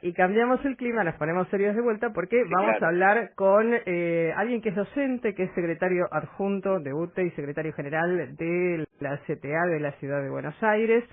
y cambiamos el clima, nos ponemos serios de vuelta porque Sí, vamos a claro. hablar con alguien que es docente, que es secretario adjunto de UTE y secretario general de la CTA de la Ciudad de Buenos Aires,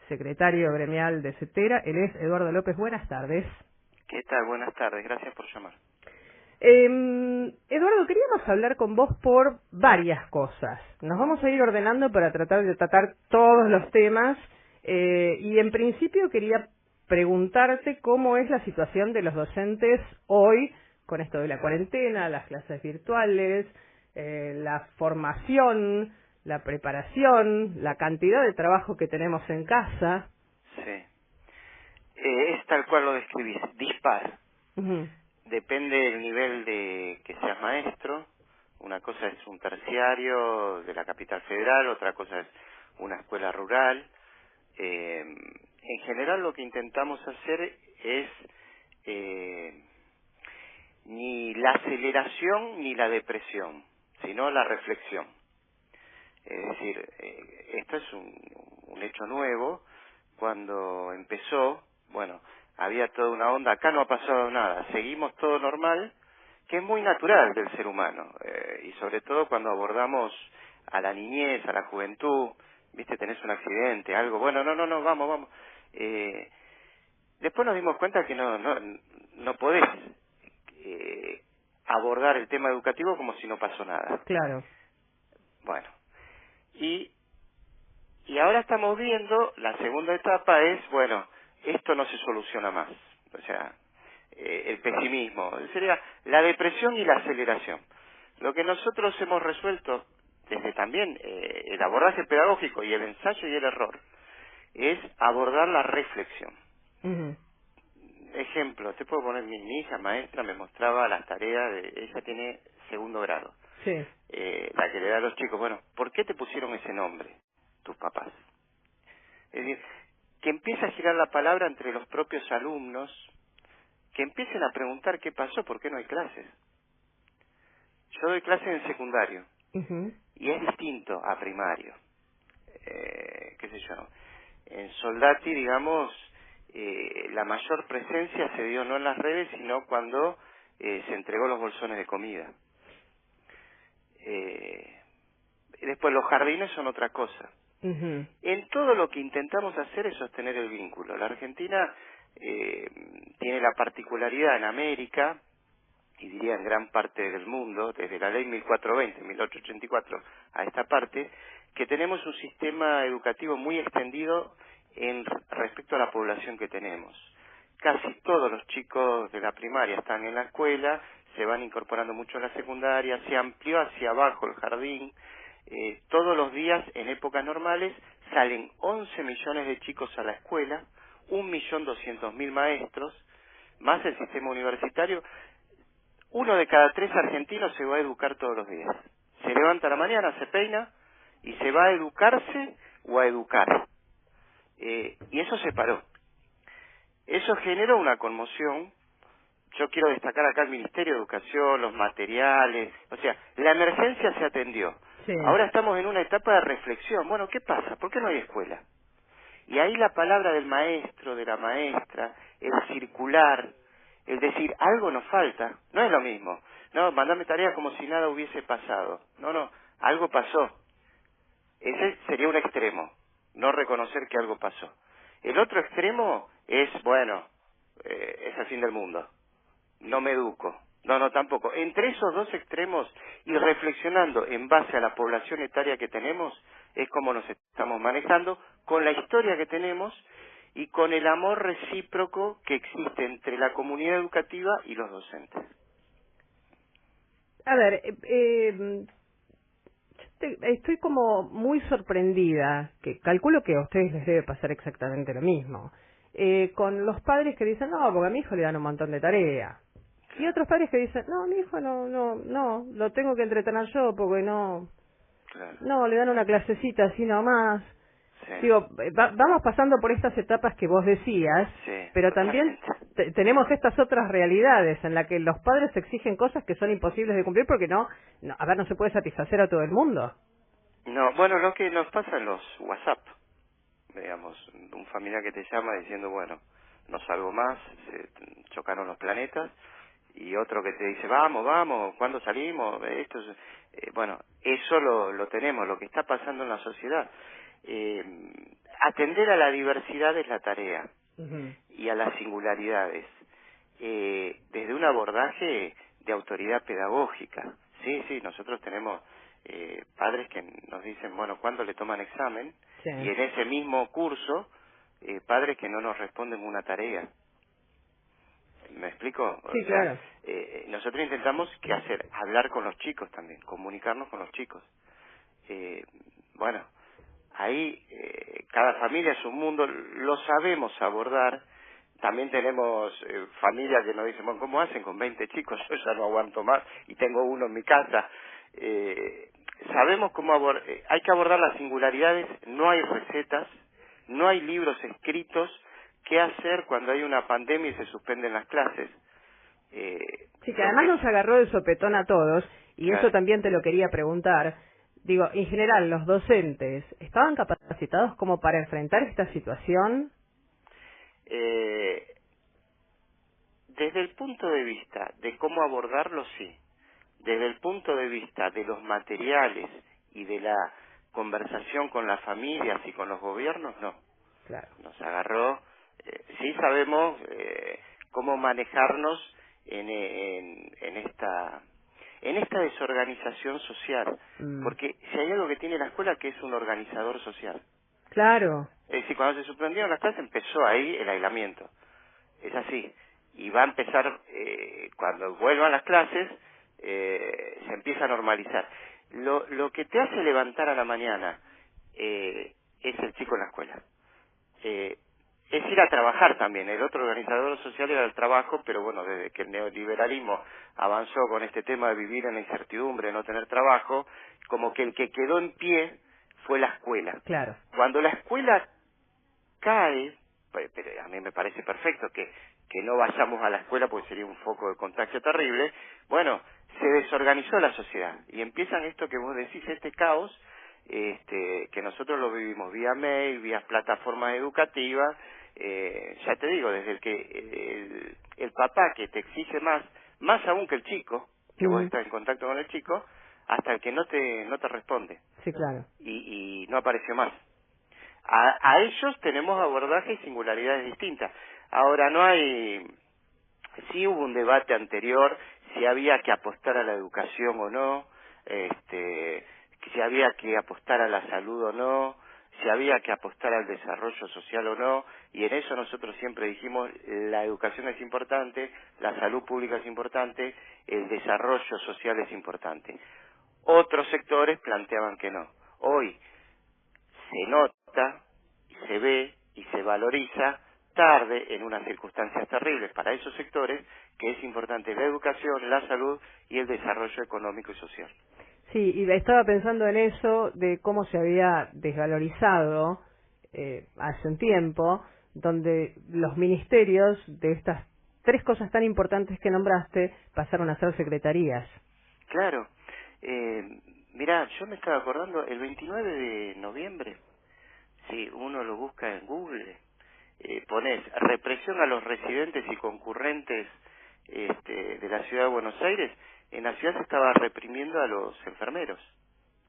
secretario gremial de CETERA. Él es Eduardo López. Buenas tardes. ¿Qué tal? Buenas tardes, gracias por llamar. Eduardo, queríamos hablar con vos por varias cosas. Nos vamos a ir ordenando para tratar de tratar todos los temas y en principio quería preguntarte cómo es la situación de los docentes hoy con esto de la cuarentena, las clases virtuales, la formación, la preparación, la cantidad de trabajo que tenemos en casa. Sí. Es tal cual lo describís, dispar. Ujú. Depende del nivel de que seas maestro. Una cosa es un terciario de la capital federal, otra cosa es una escuela rural. En general lo que intentamos hacer es ni la aceleración ni la depresión, sino la reflexión. Es decir, esto es un hecho nuevo. Cuando empezó, bueno, había toda una onda, acá no ha pasado nada, seguimos todo normal, que es muy natural del ser humano, y sobre todo cuando abordamos a la niñez, a la juventud, viste, tenés un accidente, algo, bueno, no, vamos. Después nos dimos cuenta que no podés abordar el tema educativo como si no pasó nada. Claro. Bueno, y ahora estamos viendo, la segunda etapa es, bueno, esto no se soluciona más. O sea, el pesimismo, sería la depresión y la aceleración. Lo que nosotros hemos resuelto desde también el abordaje pedagógico y el ensayo y el error es abordar la reflexión. Ujú. Ejemplo, te puedo poner, mi hija maestra me mostraba las tareas, ella tiene segundo grado, Sí. la que le da a los chicos, bueno, ¿por qué te pusieron ese nombre tus papás? Es decir, que empiece a girar la palabra entre los propios alumnos, que empiecen a preguntar qué pasó, por qué no hay clases. Yo doy clases en secundario Ujú. y es distinto a primario. Qué sé yo, en Soldati, digamos, la mayor presencia se dio no en las redes, sino cuando se entregó los bolsones de comida. Y después los jardines son otra cosa. Ujú. En todo lo que intentamos hacer es sostener el vínculo. La Argentina tiene la particularidad en América, y diría en gran parte del mundo, desde la ley 1420, 1884 a esta parte, que tenemos un sistema educativo muy extendido respecto a la población que tenemos. Casi todos los chicos de la primaria están en la escuela, se van incorporando mucho a la secundaria, se amplió hacia abajo el jardín. Todos los días, en épocas normales, salen 11 millones de chicos a la escuela, 1.200.000 maestros, más el sistema universitario. 1 de cada 3 argentinos se va a educar todos los días. Se levanta a la mañana, se peina y se va a educarse o a educar. Y eso se paró. Eso generó una conmoción. Yo quiero destacar acá el Ministerio de Educación, los materiales, o sea, la emergencia se atendió. Sí. Ahora estamos en una etapa de reflexión. Bueno, ¿qué pasa? ¿Por qué no hay escuela? Y ahí la palabra del maestro, de la maestra, el circular, el decir algo nos falta, no es lo mismo. No, mandame tarea como si nada hubiese pasado. No, algo pasó. Ese sería un extremo, no reconocer que algo pasó. El otro extremo es, bueno, es el fin del mundo. No me educo. No, tampoco. Entre esos dos extremos y reflexionando en base a la población etaria que tenemos, es como nos estamos manejando, con la historia que tenemos y con el amor recíproco que existe entre la comunidad educativa y los docentes. A ver, estoy como muy sorprendida, que calculo que a ustedes les debe pasar exactamente lo mismo, con los padres que dicen, no, porque a mi hijo le dan un montón de tarea. Y Claro, otros padres que dicen, no, mi hijo no, lo tengo que entretener yo porque claro. no, le dan una clasecita así nomás. Sí, Digo, vamos pasando por estas etapas que vos decías, sí, pero también totalmente. tenemos estas otras realidades en las que los padres exigen cosas que son imposibles de cumplir porque a ver, no se puede satisfacer a todo el mundo. No, bueno, lo que nos pasa en los WhatsApp, digamos, un familiar que te llama diciendo, bueno, no salgo más, se chocaron los planetas, y otro que te dice, vamos, vamos, ¿cuándo salimos? Esto es, bueno, eso lo tenemos, lo que está pasando en la sociedad. Atender a la diversidad es la tarea, y a las singularidades, desde un abordaje de autoridad pedagógica. Sí, nosotros tenemos padres que nos dicen, bueno, ¿cuándo le toman examen? Sí. Y en ese mismo curso, padres que no nos responden una tarea. ¿Me explico? Sí, O sea, claro. nosotros intentamos hablar con los chicos también, comunicarnos con los chicos. Bueno, ahí cada familia es un mundo, lo sabemos abordar. También tenemos familias que nos dicen, bueno, ¿cómo hacen con 20 chicos? Yo ya no aguanto más y tengo uno en mi casa. Sabemos cómo hay que abordar las singularidades, no hay recetas, no hay libros escritos. ¿Qué hacer cuando hay una pandemia y se suspenden las clases? Sí, que además nos agarró de sopetón a todos, y Claro. eso también te lo quería preguntar. Digo, en general, los docentes, ¿estaban capacitados como para enfrentar esta situación? Desde el punto de vista de cómo abordarlo, sí. Desde el punto de vista de los materiales y de la conversación con las familias y con los gobiernos, no. Claro. Nos agarró, sí sabemos cómo manejarnos en esta desorganización social, porque si hay algo que tiene la escuela, que es un organizador social. Claro. Es decir, cuando se suspendieron las clases empezó ahí el aislamiento. Es así. Y va a empezar, cuando vuelvan las clases, se empieza a normalizar. Lo que te hace levantar a la mañana es el chico en la escuela. Es ir a trabajar también. El otro organizador social era el trabajo, pero bueno, desde que el neoliberalismo avanzó con este tema de vivir en la incertidumbre, no tener trabajo, como que el que quedó en pie fue la escuela. Claro. Cuando la escuela cae, pero a mí me parece perfecto que no vayamos a la escuela porque sería un foco de contagio terrible. Bueno, se desorganizó la sociedad y empiezan esto que vos decís, este caos, que nosotros lo vivimos vía mail, vía plataformas educativas. Ya te digo, desde el papá que te exige más aún que el chico, que vos estás en contacto con el chico, hasta el que no te responde. Sí, claro. Y no apareció más. A ellos tenemos abordajes y singularidades distintas. Ahora, sí hubo un debate anterior si había que apostar a la educación o no, si había que apostar a la salud o no, si había que apostar al desarrollo social o no, y en eso nosotros siempre dijimos la educación es importante, la salud pública es importante, el desarrollo social es importante. Otros sectores planteaban que no. Hoy se nota, y se ve y se valoriza tarde en unas circunstancias terribles para esos sectores que es importante la educación, la salud y el desarrollo económico y social. Sí, y estaba pensando en eso, de cómo se había desvalorizado hace un tiempo, donde los ministerios de estas tres cosas tan importantes que nombraste pasaron a ser secretarías. Claro, mirá, yo me estaba acordando, el 29 de noviembre, si uno lo busca en Google, pones represión a los residentes y concurrentes de la ciudad de Buenos Aires, en la ciudad se estaba reprimiendo a los enfermeros.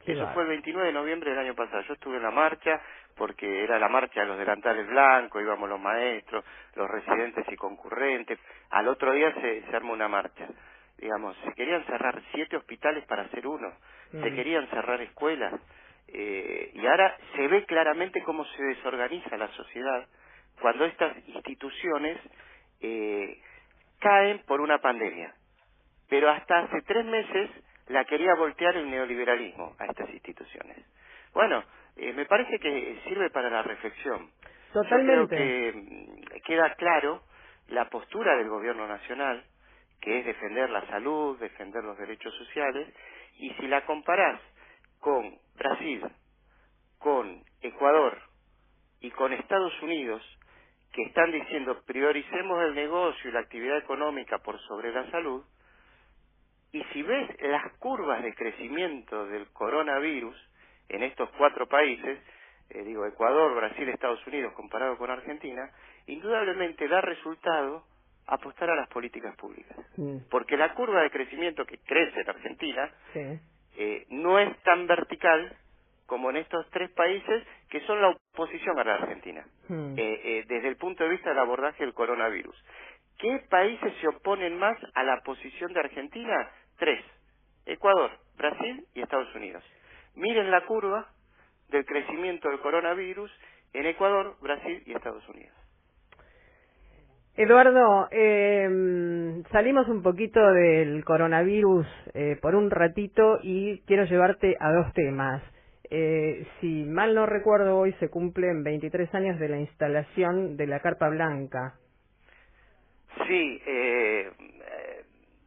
Eso fue el 29 de noviembre del año pasado. Yo estuve en la marcha, porque era la marcha de los delantales blancos, íbamos los maestros, los residentes y concurrentes. Al otro día se armó una marcha. Digamos, se querían cerrar 7 hospitales para hacer uno, se querían cerrar escuelas, y ahora se ve claramente cómo se desorganiza la sociedad cuando estas instituciones caen por una pandemia. Pero hasta hace 3 meses la quería voltear el neoliberalismo a estas instituciones. Bueno, me parece que sirve para la reflexión. Yo creo Totalmente. que queda claro la postura del gobierno nacional, que es defender la salud, defender los derechos sociales, y si la comparás con Brasil, con Ecuador y con Estados Unidos, que están diciendo prioricemos el negocio y la actividad económica por sobre la salud, y si ves las curvas de crecimiento del coronavirus en estos 4 países, Ecuador, Brasil, Estados Unidos, comparado con Argentina, indudablemente da resultado apostar a las políticas públicas. Porque la curva de crecimiento que crece en Argentina no es tan vertical como en estos tres países que son la oposición a la Argentina, desde el punto de vista del abordaje del coronavirus. ¿Qué países se oponen más a la posición de Argentina? 3. Ecuador, Brasil y Estados Unidos. Miren la curva del crecimiento del coronavirus en Ecuador, Brasil y Estados Unidos. Eduardo, salimos un poquito del coronavirus por un ratito y quiero llevarte a dos temas. Si mal no recuerdo, hoy se cumplen 23 años de la instalación de la Carpa Blanca. Sí,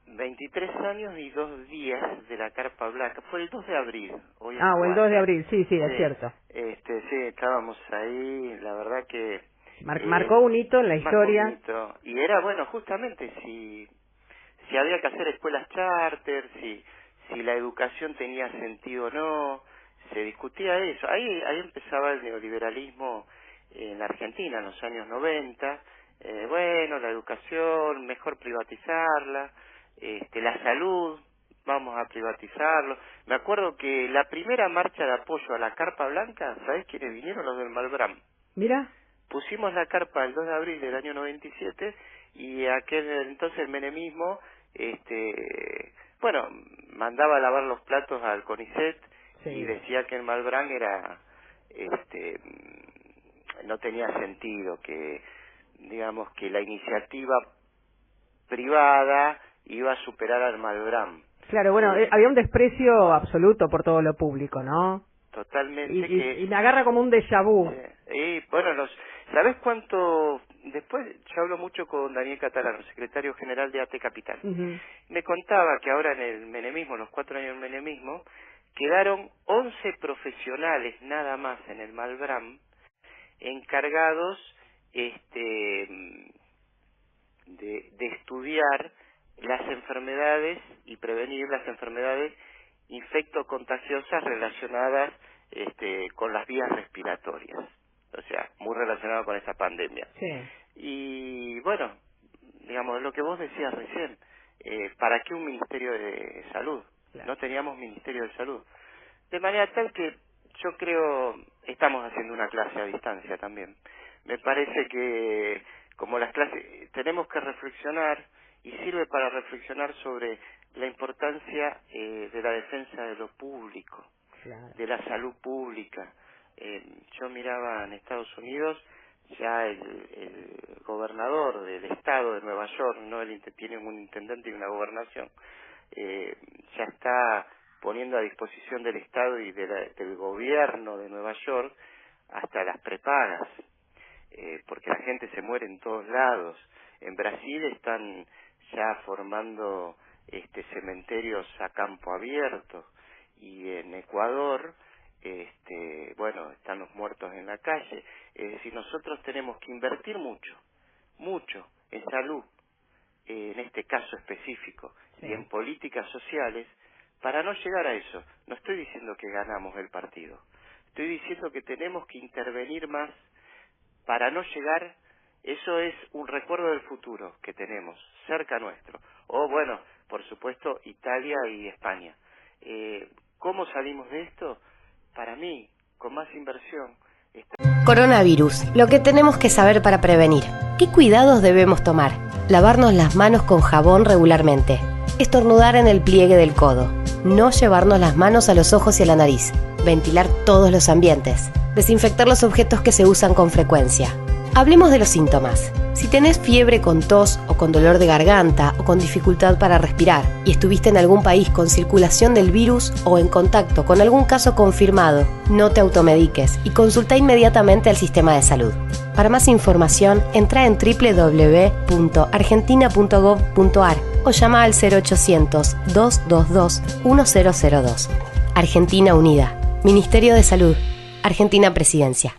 23 años y 2 días de la Carpa Blanca. Fue el 2 de abril. Hoy o el 2 de abril, sí, es cierto. Sí, estábamos ahí, la verdad que... marcó un hito en la historia. Un hito. Y era, bueno, justamente si había que hacer escuelas charter, si la educación tenía sentido o no, se discutía eso. Ahí empezaba el neoliberalismo en la Argentina en los años 90. La educación, mejor privatizarla, la salud, vamos a privatizarlo. Me acuerdo que la primera marcha de apoyo a la Carpa Blanca, ¿sabés quiénes vinieron? Los del Malbrán. Mira. Pusimos la carpa el 2 de abril del año 97 y aquel entonces el menemismo, mandaba a lavar los platos al CONICET y decía que el Malbrán era, no tenía sentido, que digamos que la iniciativa privada iba a superar al Malbrán. Claro, bueno, había un desprecio absoluto por todo lo público, ¿no? Totalmente. Y me agarra como un déjà vu. ¿Sabés cuánto? Después yo hablo mucho con Daniel Catalano, secretario general de AT Capital. Me contaba que ahora en el menemismo, los 4 años del menemismo, quedaron 11 profesionales nada más en el Malbrán encargados de estudiar las enfermedades y prevenir las enfermedades infectocontagiosas relacionadas con las vías respiratorias. O sea, muy relacionado con esta pandemia. Y bueno, digamos, lo que vos decías recién, ¿para qué un Ministerio de Salud? No teníamos Ministerio de Salud. De manera tal que yo creo, estamos haciendo una clase a distancia también. Me parece que como las clases, tenemos que reflexionar y sirve para reflexionar sobre la importancia de la defensa de lo público, de la salud pública. Yo miraba en Estados Unidos, ya el gobernador del estado de Nueva York, tiene un intendente y una gobernación, ya está poniendo a disposición del estado y del gobierno de Nueva York hasta las prepagas, porque la gente se muere en todos lados. En Brasil están ya formando cementerios a campo abierto, y en Ecuador están los muertos en la calle. Es decir, nosotros tenemos que invertir mucho en salud, en este caso específico, y en políticas sociales, para no llegar a eso. No estoy diciendo que ganamos el partido, estoy diciendo que tenemos que intervenir más para no llegar. Eso es un recuerdo del futuro que tenemos cerca nuestro, o bueno, por supuesto Italia y España. ¿Cómo salimos de esto? Para mí, con más inversión. Coronavirus, lo que tenemos que saber para prevenir. ¿Qué cuidados debemos tomar? Lavarnos las manos con jabón regularmente. Estornudar en el pliegue del codo. No llevarnos las manos a los ojos y a la nariz. Ventilar todos los ambientes. Desinfectar los objetos que se usan con frecuencia. Hablemos de los síntomas. Si tenés fiebre con tos o con dolor de garganta o con dificultad para respirar y estuviste en algún país con circulación del virus o en contacto con algún caso confirmado, no te automediques y consulta inmediatamente al sistema de salud. Para más información, entra en www.argentina.gov.ar o llama al 0800-222-1002. Argentina Unida. Ministerio de Salud. Argentina Presidencia.